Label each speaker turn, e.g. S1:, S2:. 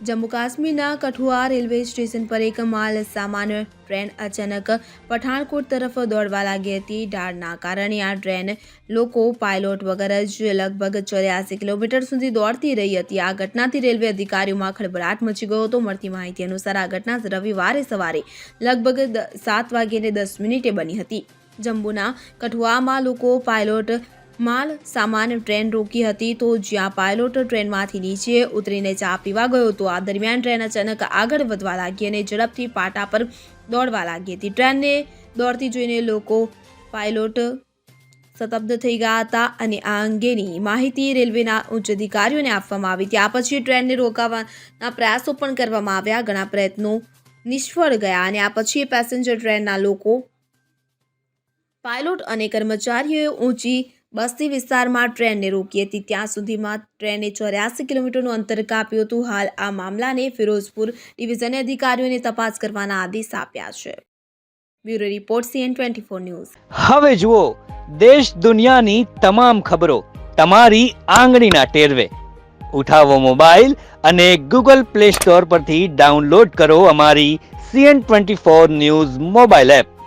S1: જમ્મુ કાશ્મીરના Kathua railway station પર એક માલ સામાન ટ્રેન અચાનક પઠાણકોટ તરફ દોડવા લાગી હતી. ઢાળના કારણે આ ટ્રેન લોકો પાયલોટ વગર જ લગભગ 84 કિલોમીટર સુધી દોડતી રહી હતી. આ ઘટનાથી રેલવે અધિકારીઓમાં ખળભળાટ મચી ગયો હતો. મળતી માહિતી અનુસાર આ ઘટના રવિવારે સવારે લગભગ 7:10 બની હતી. જમ્મુના કઠુઆમાં લોકો પાયલોટ માલ સામાન ટ્રેન રોકી હતી તો જ્યાં પાયલોટ ટ્રેનમાંથી નીચે ઉતરીને ચા પીવા ગયો હતો. આ દરમિયાન ટ્રેન અચાનક આગળ વધવા લાગી અને ઝડપથી પાટા પર દોડવા લાગી હતી. ટ્રેનને દોડતી જોઈને લોકો પાયલોટ સ્તબ્ધ થઈ ગયા હતા અને આ અંગેની માહિતી રેલવેના ઉચ્ચ અધિકારીઓને આપવામાં આવી. ત્યાર પછી ટ્રેનને રોકવાના પ્રયાસો પણ કરવામાં આવ્યા. ઘણા પ્રયત્નો નિષ્ફળ ગયા અને આ પછી પેસેન્જર ટ્રેનના લોકો, પાયલોટ અને કર્મચારીઓએ ઊંચી બસ્તી વિસ્તારમાં ટ્રેનને રોકી હતી. ત્યાં સુધીમાં ટ્રેને 84 કિલોમીટરનું અંતર કાપ્યું હતું. હાલ આ મામલાને ફિરોઝપુર ડિવિઝને અધિકારીઓને તપાસ કરવાના આદેશ આપ્યા છે. Bureau report CN24 news.
S2: હવે જુઓ દેશ દુનિયાની તમામ ખબરો તમારી આંગળીના ટેરવે. ઉઠાવો મોબાઈલ અને Google Play Store પરથી ડાઉનલોડ કરો અમારી CN24 ન્યૂઝ મોબાઈલ એપ.